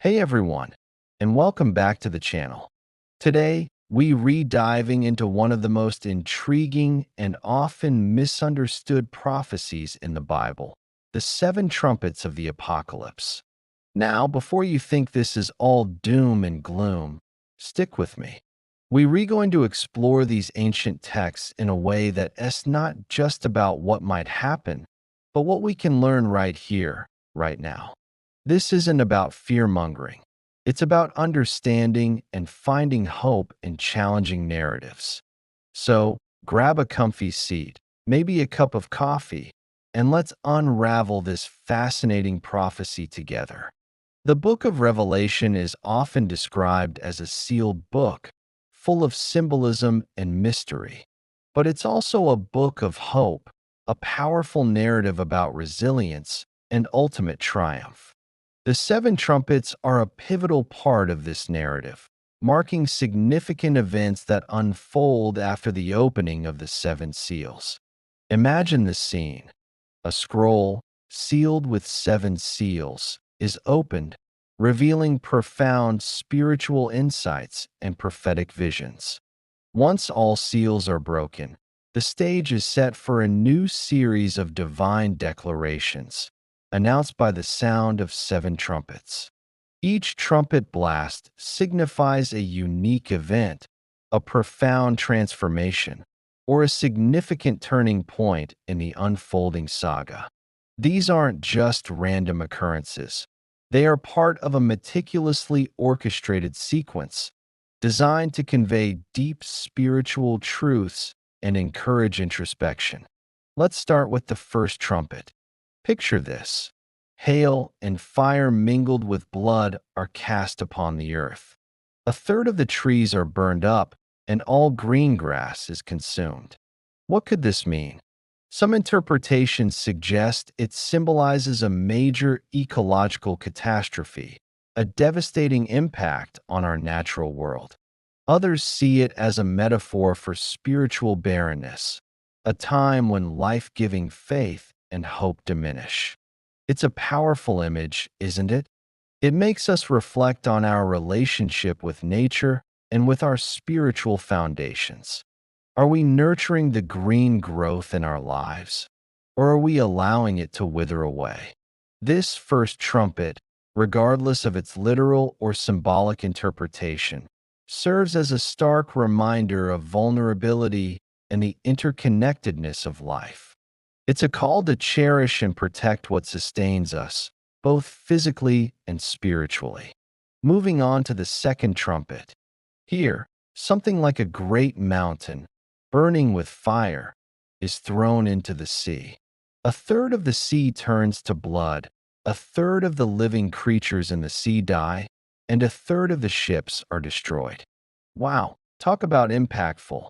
Hey everyone, and welcome back to the channel. Today, we re-diving into one of the most intriguing and often misunderstood prophecies in the Bible, the seven trumpets of the apocalypse. Now, before you think this is all doom and gloom, stick with me. We're going to explore these ancient texts in a way that is not just about what might happen, but what we can learn right here, right now. This isn't about fear-mongering. It's about understanding and finding hope in challenging narratives. So, grab a comfy seat, maybe a cup of coffee, and let's unravel this fascinating prophecy together. The book of Revelation is often described as a sealed book, full of symbolism and mystery. But it's also a book of hope, a powerful narrative about resilience and ultimate triumph. The seven trumpets are a pivotal part of this narrative, marking significant events that unfold after the opening of the seven seals. Imagine the scene. A scroll, sealed with seven seals, is opened, revealing profound spiritual insights and prophetic visions. Once all seals are broken, the stage is set for a new series of divine declarations, announced by the sound of seven trumpets. Each trumpet blast signifies a unique event, a profound transformation, or a significant turning point in the unfolding saga. These aren't just random occurrences. They are part of a meticulously orchestrated sequence designed to convey deep spiritual truths and encourage introspection. Let's start with the first trumpet. Picture this. Hail and fire mingled with blood are cast upon the earth. A third of the trees are burned up, and all green grass is consumed. What could this mean? Some interpretations suggest it symbolizes a major ecological catastrophe, a devastating impact on our natural world. Others see it as a metaphor for spiritual barrenness, a time when life-giving faith and hope diminish. It's a powerful image, isn't it? It makes us reflect on our relationship with nature and with our spiritual foundations. Are we nurturing the green growth in our lives, or are we allowing it to wither away? This first trumpet, regardless of its literal or symbolic interpretation, serves as a stark reminder of vulnerability and the interconnectedness of life. It's a call to cherish and protect what sustains us, both physically and spiritually. Moving on to the second trumpet. Here, something like a great mountain, burning with fire, is thrown into the sea. A third of the sea turns to blood, a third of the living creatures in the sea die, and a third of the ships are destroyed. Wow, talk about impactful.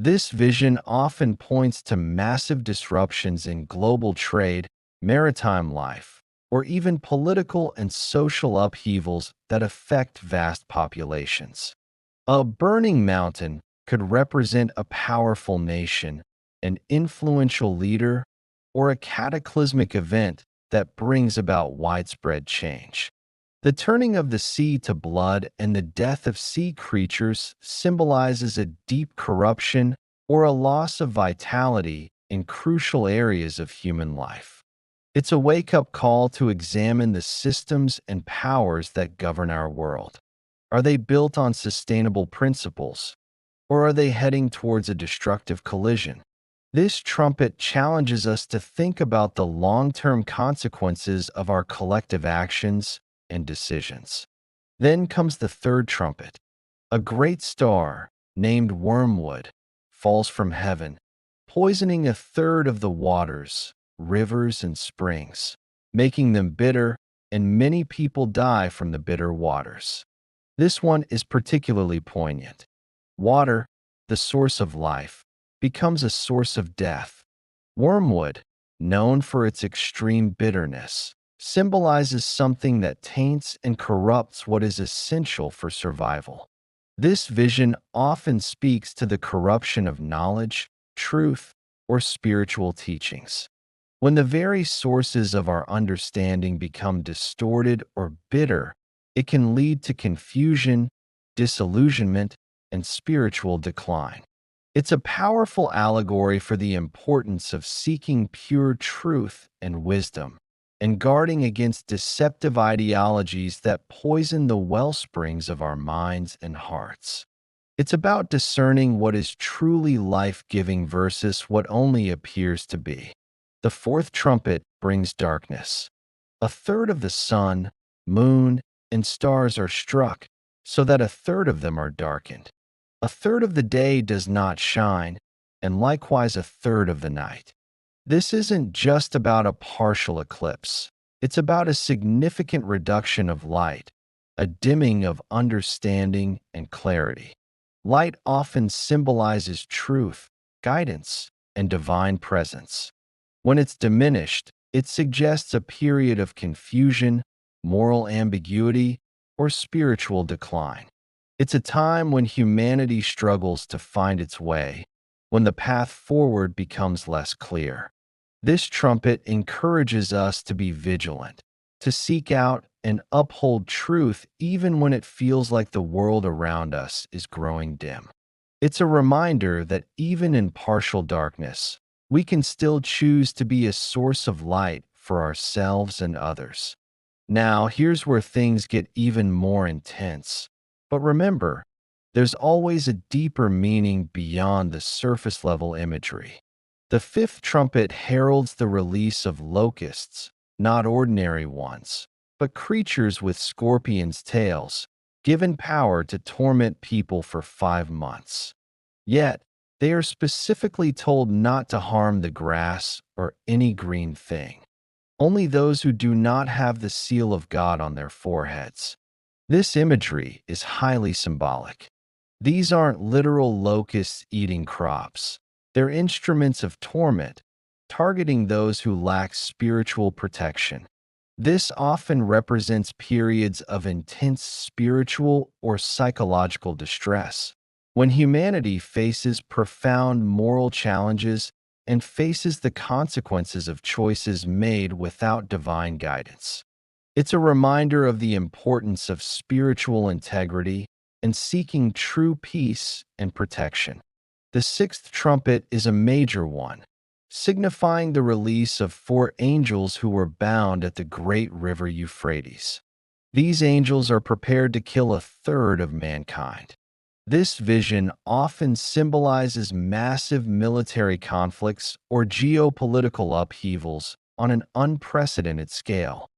This vision often points to massive disruptions in global trade, maritime life, or even political and social upheavals that affect vast populations. A burning mountain could represent a powerful nation, an influential leader, or a cataclysmic event that brings about widespread change. The turning of the sea to blood and the death of sea creatures symbolizes a deep corruption or a loss of vitality in crucial areas of human life. It's a wake-up call to examine the systems and powers that govern our world. Are they built on sustainable principles, or are they heading towards a destructive collision? This trumpet challenges us to think about the long-term consequences of our collective actions and decisions. Then comes the third trumpet. A great star, named Wormwood, falls from heaven, poisoning a third of the waters, rivers, and springs, making them bitter, and many people die from the bitter waters. This one is particularly poignant. Water, the source of life, becomes a source of death. Wormwood, known for its extreme bitterness, symbolizes something that taints and corrupts what is essential for survival. This vision often speaks to the corruption of knowledge, truth, or spiritual teachings. When the very sources of our understanding become distorted or bitter, It can lead to confusion, disillusionment, and spiritual decline. It's a powerful allegory for the importance of seeking pure truth and wisdom, and guarding against deceptive ideologies that poison the well springs of our minds and hearts. It's about discerning what is truly life-giving versus what only appears to be. The fourth trumpet brings darkness. A third of the sun, moon, and stars are struck, so that a third of them are darkened. A third of the day does not shine, and likewise a third of the night. This isn't just about a partial eclipse. It's about a significant reduction of light, a dimming of understanding and clarity. Light often symbolizes truth, guidance, and divine presence. When it's diminished, it suggests a period of confusion, moral ambiguity, or spiritual decline. It's a time when humanity struggles to find its way, when the path forward becomes less clear. This trumpet encourages us to be vigilant, to seek out and uphold truth even when it feels like the world around us is growing dim. It's a reminder that even in partial darkness, we can still choose to be a source of light for ourselves and others. Now, here's where things get even more intense. But remember, there's always a deeper meaning beyond the surface level imagery. The fifth trumpet heralds the release of locusts, not ordinary ones, but creatures with scorpions' tails, given power to torment people for 5 months. Yet, they are specifically told not to harm the grass or any green thing. Only those who do not have the seal of God on their foreheads. This imagery is highly symbolic. These aren't literal locusts eating crops. They're instruments of torment, targeting those who lack spiritual protection. This often represents periods of intense spiritual or psychological distress, when humanity faces profound moral challenges and faces the consequences of choices made without divine guidance. It's a reminder of the importance of spiritual integrity and seeking true peace and protection. The sixth trumpet is a major one, signifying the release of 4 angels who were bound at the great river Euphrates. These angels are prepared to kill a third of mankind. This vision often symbolizes massive military conflicts or geopolitical upheavals on an unprecedented scale.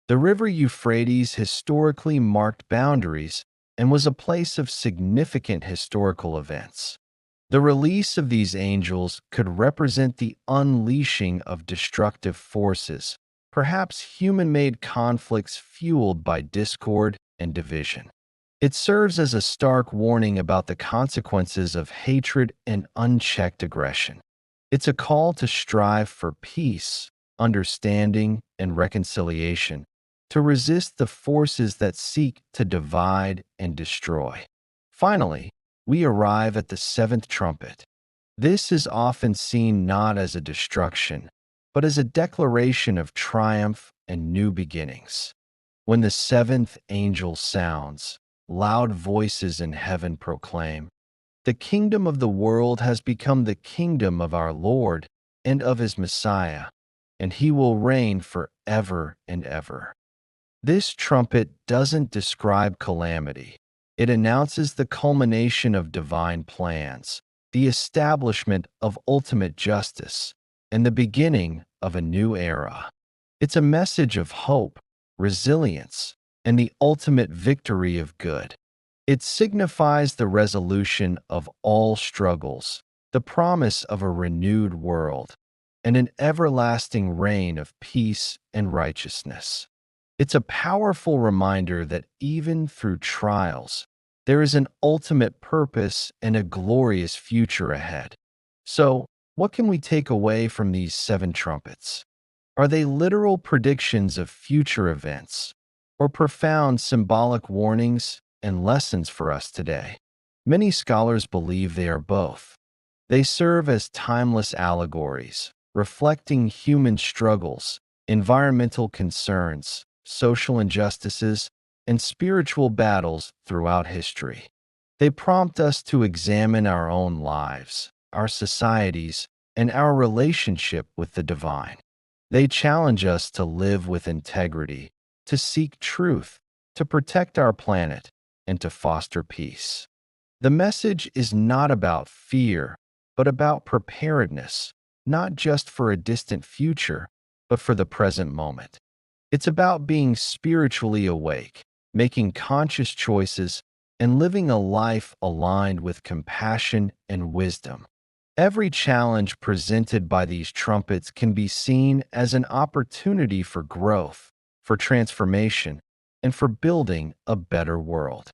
The river Euphrates historically marked boundaries and was a place of significant historical events. The release of these angels could represent the unleashing of destructive forces, perhaps human-made conflicts fueled by discord and division. It serves as a stark warning about the consequences of hatred and unchecked aggression. It's a call to strive for peace, understanding, and reconciliation, to resist the forces that seek to divide and destroy. Finally, we arrive at the seventh trumpet. This is often seen not as a destruction, but as a declaration of triumph and new beginnings. When the seventh angel sounds, loud voices in heaven proclaim, "The kingdom of the world has become the kingdom of our Lord and of his Messiah, and he will reign forever and ever." This trumpet doesn't describe calamity. It announces the culmination of divine plans, the establishment of ultimate justice, and the beginning of a new era. It's a message of hope, resilience, and the ultimate victory of good. It signifies the resolution of all struggles, the promise of a renewed world, and an everlasting reign of peace and righteousness. It's a powerful reminder that even through trials, there is an ultimate purpose and a glorious future ahead. So, what can we take away from these 7 trumpets? Are they literal predictions of future events, or profound symbolic warnings and lessons for us today? Many scholars believe they are both. They serve as timeless allegories, reflecting human struggles, environmental concerns, social injustices, and spiritual battles throughout history. They prompt us to examine our own lives, our societies, and our relationship with the divine. They challenge us to live with integrity, to seek truth, to protect our planet, and to foster peace. The message is not about fear, but about preparedness, not just for a distant future, but for the present moment. It's about being spiritually awake, making conscious choices, and living a life aligned with compassion and wisdom. Every challenge presented by these trumpets can be seen as an opportunity for growth, for transformation, and for building a better world.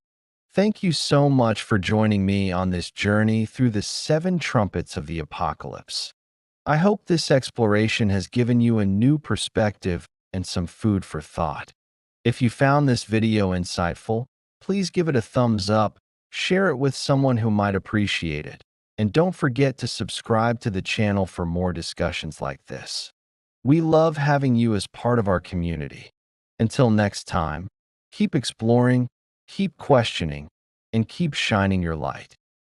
Thank you so much for joining me on this journey through the seven trumpets of the apocalypse. I hope this exploration has given you a new perspective and some food for thought. If you found this video insightful, please give it a thumbs up, share it with someone who might appreciate it, and don't forget to subscribe to the channel for more discussions like this. We love having you as part of our community. Until next time, keep exploring, keep questioning, and keep shining your light.